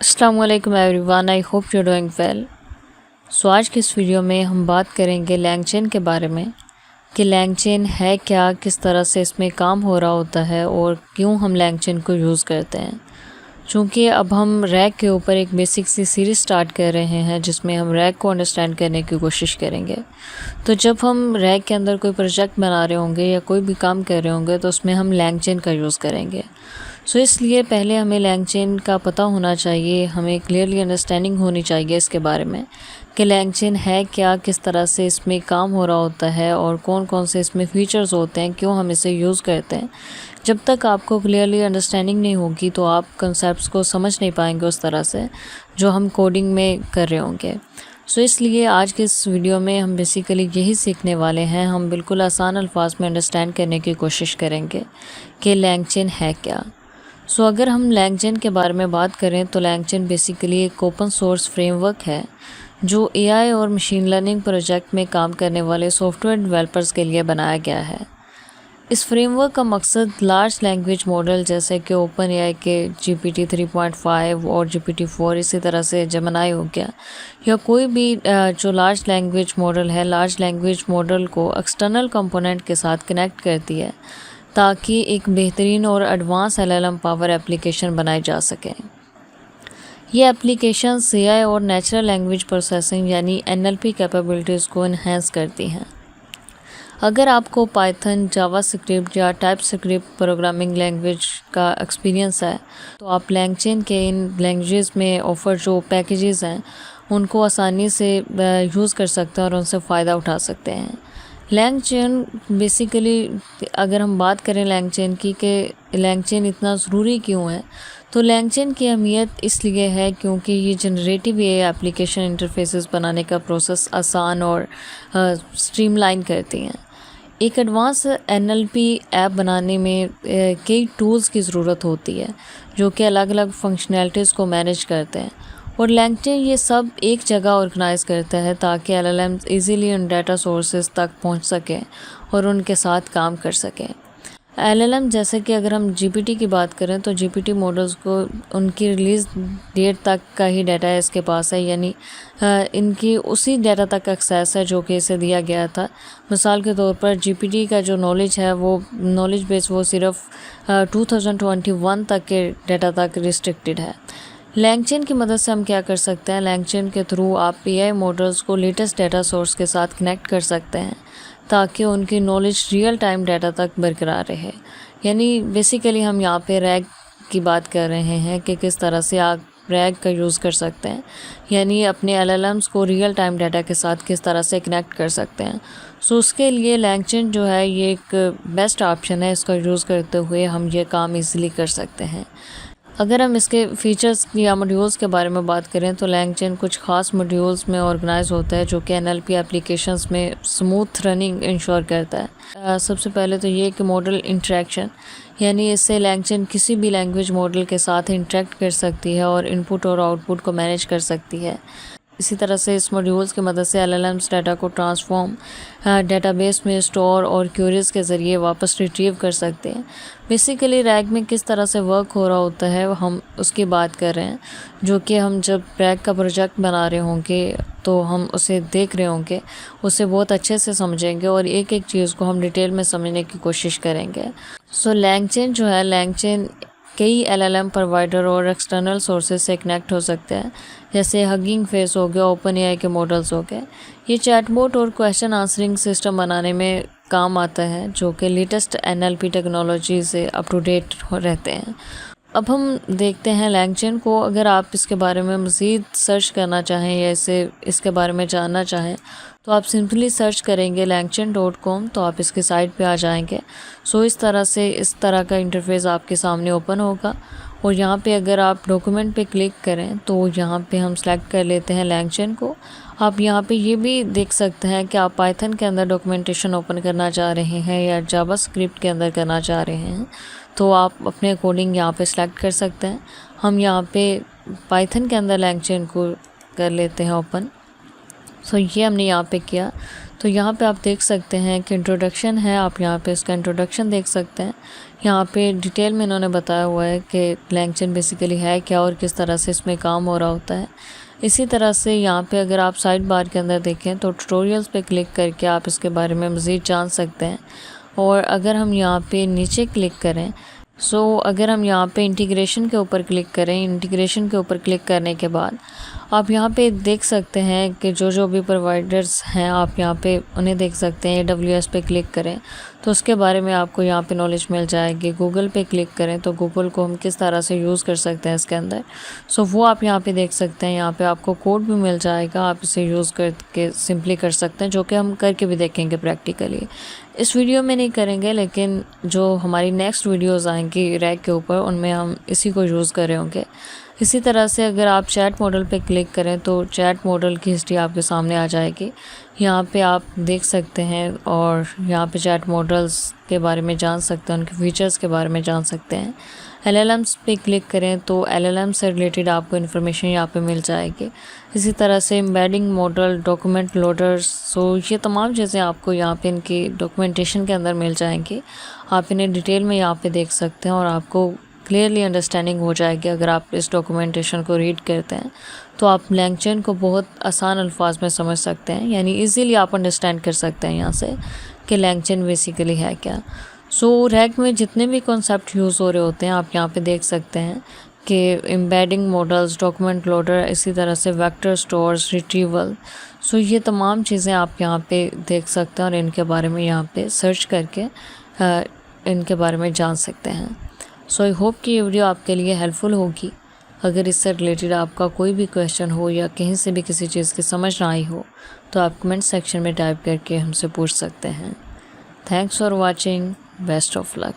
अस्सलामुअलैकुम everyone, I hope you doing well. So आज की इस वीडियो में हम बात करेंगे लैंगचेन के बारे में कि लैंगचेन है क्या, किस तरह से इसमें काम हो रहा होता है और क्यों हम लैंगचेन को यूज़ करते हैं। चूँकि अब हम रैग के ऊपर एक बेसिक सी सीरीज़ स्टार्ट कर रहे हैं जिसमें हम रैग को अंडरस्टैंड करने की कोशिश करेंगे। तो जब हम रैग के अंदर कोई प्रोजेक्ट बना रहे होंगे या कोई भी काम कर रहे होंगे तो उसमें हम लैंगचेन का यूज़ करेंगे। सो इसलिए पहले हमें लैंगचेन का पता होना चाहिए, हमें क्लियरली अंडरस्टैंडिंग होनी चाहिए इसके बारे में कि लैंगचेन है क्या, किस तरह से इसमें काम हो रहा होता है और कौन कौन से इसमें फ़ीचर्स होते हैं, क्यों हम इसे यूज़ करते हैं। जब तक आपको क्लियरली अंडरस्टैंडिंग नहीं होगी तो आप कंसेप्ट्स को समझ नहीं पाएंगे उस तरह से जो हम कोडिंग में कर रहे होंगे। सो इसलिए आज के इस वीडियो में हम बेसिकली यही सीखने वाले हैं। हम बिल्कुल आसान अल्फाज में अंडरस्टैंड करने की कोशिश करेंगे कि लैंगचेन है क्या। सो अगर हम लैंगचेन के बारे में बात करें तो लैंगचेन बेसिकली एक ओपन सोर्स फ्रेमवर्क है जो एआई और मशीन लर्निंग प्रोजेक्ट में काम करने वाले सॉफ्टवेयर डेवलपर्स के लिए बनाया गया है। इस फ्रेमवर्क का मकसद लार्ज लैंग्वेज मॉडल जैसे कि ओपन एआई के GPT 3.5 और GPT 4, इसी तरह से जेमिनी हो गया, या कोई भी जो लार्ज लैंग्वेज मॉडल है, लार्ज लैंग्वेज मॉडल को एक्सटर्नल कंपोनेंट के साथ कनेक्ट करती है ताकि एक बेहतरीन और एडवांस LLM पावर एप्लीकेशन बनाई जा सके। ये एप्लीकेशन AI और नेचुरल लैंग्वेज प्रोसेसिंग यानी NLP कैपेबिलिटीज़ को इन्हेंस करती हैं। अगर आपको पाइथन, जावास्क्रिप्ट या टाइपस्क्रिप्ट प्रोग्रामिंग लैंग्वेज का एक्सपीरियंस है तो आप लैंगचेन के इन लैंग्वेजेस में ऑफ़र जो पैकेजेस हैं उनको आसानी से यूज़ कर सकते हैं और उनसे फ़ायदा उठा सकते हैं। लैंगचेन बेसिकली अगर हम बात करें लैंगचेन की कि लैंगचेन इतना ज़रूरी क्यों है, तो लैंगचेन की अहमियत इसलिए है क्योंकि ये जनरेटिव AI एप्लीकेशन इंटरफेसेस बनाने का प्रोसेस आसान और स्ट्रीमलाइन करती हैं। एक एडवांस NLP ऐप बनाने में कई टूल्स की ज़रूरत होती है जो कि अलग अलग फंक्शनैलिटीज़ को मैनेज करते हैं, और लैंगचेन ये सब एक जगह ऑर्गेनाइज़ करता है ताकि LLMs इजीली उन डाटा सोर्सेज तक पहुंच सकें और उनके साथ काम कर सकें। LLM जैसे कि अगर हम GPT की बात करें तो GPT मॉडल्स को उनकी रिलीज़ डेट तक का ही डाटा है इसके पास है, यानी इनकी उसी डाटा तक एक्सेस है जो कि इसे दिया गया था। मिसाल के तौर पर GPT का जो नॉलेज है, वो नॉलेज बेस वो सिर्फ 2021 तक के डाटा तक रिस्ट्रिक्टेड है। लैंगचेन की मदद से हम क्या कर सकते हैं, लैंगचेन के थ्रू आप AI मॉडल्स को लेटेस्ट डाटा सोर्स के साथ कनेक्ट कर सकते हैं ताकि उनकी नॉलेज रियल टाइम डाटा तक बरकरार रहे। यानी बेसिकली हम यहाँ पे रैग की बात कर रहे हैं कि किस तरह से आप रैग का यूज़ कर सकते हैं, यानी अपने LLMs को रियल टाइम डाटा के साथ किस तरह से कनेक्ट कर सकते हैं। सो उसके लिए लैंगचेन जो है ये एक बेस्ट ऑप्शन है। इसका यूज़ करते हुए हम ये काम ईज़िली कर सकते हैं। अगर हम इसके फीचर्स या मॉड्यूल्स के बारे में बात करें तो लैंगचेन कुछ ख़ास मॉड्यूल्स में ऑर्गेनाइज होता है जो कि NLP एप्लीकेशंस में स्मूथ रनिंग इंश्योर करता है। सबसे पहले तो ये कि मॉडल इंटरेक्शन, यानी इससे लैंगचेन किसी भी लैंग्वेज मॉडल के साथ इंटरेक्ट कर सकती है और इनपुट और आउटपुट को मैनेज कर सकती है। इसी तरह से इस मॉड्यूल्स की मदद से LLMs डाटा को ट्रांसफॉर्म डेटाबेस में स्टोर और क्यूरीज के ज़रिए वापस रिट्रीव कर सकते हैं। बेसिकली रैग में किस तरह से वर्क हो रहा होता है हम उसकी बात कर रहे हैं, जो कि हम जब रैग का प्रोजेक्ट बना रहे होंगे तो हम उसे देख रहे होंगे, उसे बहुत अच्छे से समझेंगे और एक एक चीज़ को हम डिटेल में समझने की कोशिश करेंगे। सो लैंगचेन जो है, लैंगचेन कई LLM प्रोवाइडर और एक्सटर्नल सोर्सेज से कनेक्ट हो सकते हैं, जैसे हगिंग फेस हो गया, ओपन AI के मॉडल्स हो गए। ये चैटबॉट और क्वेश्चन आंसरिंग सिस्टम बनाने में काम आता है जो कि लेटेस्ट NLP टेक्नोलॉजी से अप टू डेट रहते हैं। अब हम देखते हैं लैंगचेन को। अगर आप इसके बारे में मज़ीद सर्च करना चाहें या इसके बारे में जानना चाहें तो आप सिंपली सर्च करेंगे langchain.com तो आप इसकी साइट पे आ जाएंगे। सो इस तरह का इंटरफेस आपके सामने ओपन होगा और यहाँ पे अगर आप डॉक्यूमेंट पे क्लिक करें तो यहाँ पे हम सेलेक्ट कर लेते हैं लैंगचेन को। आप यहाँ पे ये भी देख सकते हैं कि आप पाइथन के अंदर डॉक्यूमेंटेशन ओपन करना चाह रहे हैं या जावास्क्रिप्ट के अंदर करना चाह रहे हैं तो आप अपने कोडिंग यहाँ पे सेलेक्ट कर सकते हैं। हम यहाँ पे पाइथन के अंदर लैंगचेन को कर लेते हैं ओपन। तो ये हमने यहाँ पे किया। तो यहाँ पे आप देख सकते हैं कि इंट्रोडक्शन है, आप यहाँ पे इसका इंट्रोडक्शन देख सकते हैं। यहाँ पे डिटेल में इन्होंने बताया हुआ है कि LangChain बेसिकली है क्या और किस तरह से इसमें काम हो रहा होता है। इसी तरह से यहाँ पे अगर आप साइड बार के अंदर देखें तो ट्यूटोरियल्स पे क्लिक करके आप इसके बारे में मज़ीद जान सकते हैं। और अगर हम यहाँ पे नीचे क्लिक करें, अगर हम यहाँ पे इंटीग्रेशन के ऊपर क्लिक करें, इंटीग्रेशन के ऊपर क्लिक करने के बाद आप यहाँ पे देख सकते हैं कि जो भी प्रोवाइडर्स हैं आप यहाँ पे उन्हें देख सकते हैं। AWS पे क्लिक करें तो उसके बारे में आपको यहाँ पे नॉलेज मिल जाएगी। गूगल पे क्लिक करें तो गूगल को हम किस तरह से यूज़ कर सकते हैं इसके अंदर, वो आप यहाँ पे देख सकते हैं। यहाँ पे आपको कोड भी मिल जाएगा, आप इसे यूज़ करके सिंपली कर सकते हैं, जो कि हम करके भी देखेंगे प्रैक्टिकली। इस वीडियो में नहीं करेंगे, लेकिन जो हमारी नेक्स्ट वीडियोस आएंगी रैक के ऊपर उनमें हम इसी को यूज़ कर रहे होंगे। इसी तरह से अगर आप चैट मॉडल पे क्लिक करें तो चैट मॉडल की हिस्ट्री आपके सामने आ जाएगी। यहाँ पे आप देख सकते हैं और यहाँ पे चैट मॉडल्स के बारे में जान सकते हैं, उनके फीचर्स के बारे में जान सकते हैं। LLMs पे क्लिक करें तो LLM से रिलेटेड आपको इन्फॉर्मेशन यहाँ पे मिल जाएगी। इसी तरह से एम्बेडिंग मॉडल, डॉक्यूमेंट लोडर्स, ये तमाम चीज़ें आपको यहाँ पे इनकी डॉक्यूमेंटेशन के अंदर मिल जाएंगी। आप इन्हें डिटेल में यहाँ पे देख सकते हैं और आपको क्लियरली अंडरस्टैंडिंग हो जाएगी। अगर आप इस डॉक्यूमेंटेशन को रीड करते हैं तो आप LangChain को बहुत आसान अल्फाज में समझ सकते हैं, यानी इजीली आप अंडरस्टैंड कर सकते हैं यहाँ से कि LangChain बेसिकली है क्या। रैक में जितने भी कॉन्सेप्ट यूज़ हो रहे होते हैं आप यहाँ पे देख सकते हैं कि एम्बेडिंग मॉडल्स, डॉक्यूमेंट लोडर, इसी तरह से वेक्टर स्टोर्स, रिट्रीवल, ये तमाम चीज़ें आप यहाँ पे देख सकते हैं और इनके बारे में यहाँ पे सर्च करके इनके बारे में जान सकते हैं। आई होप कि ये वीडियो आपके लिए हेल्पफुल होगी। अगर इससे रिलेटेड आपका कोई भी क्वेश्चन हो या कहीं से भी किसी चीज़ की समझ ना आई हो तो आप कमेंट सेक्शन में टाइप करके हमसे पूछ सकते हैं। Thanks for watching, best of luck.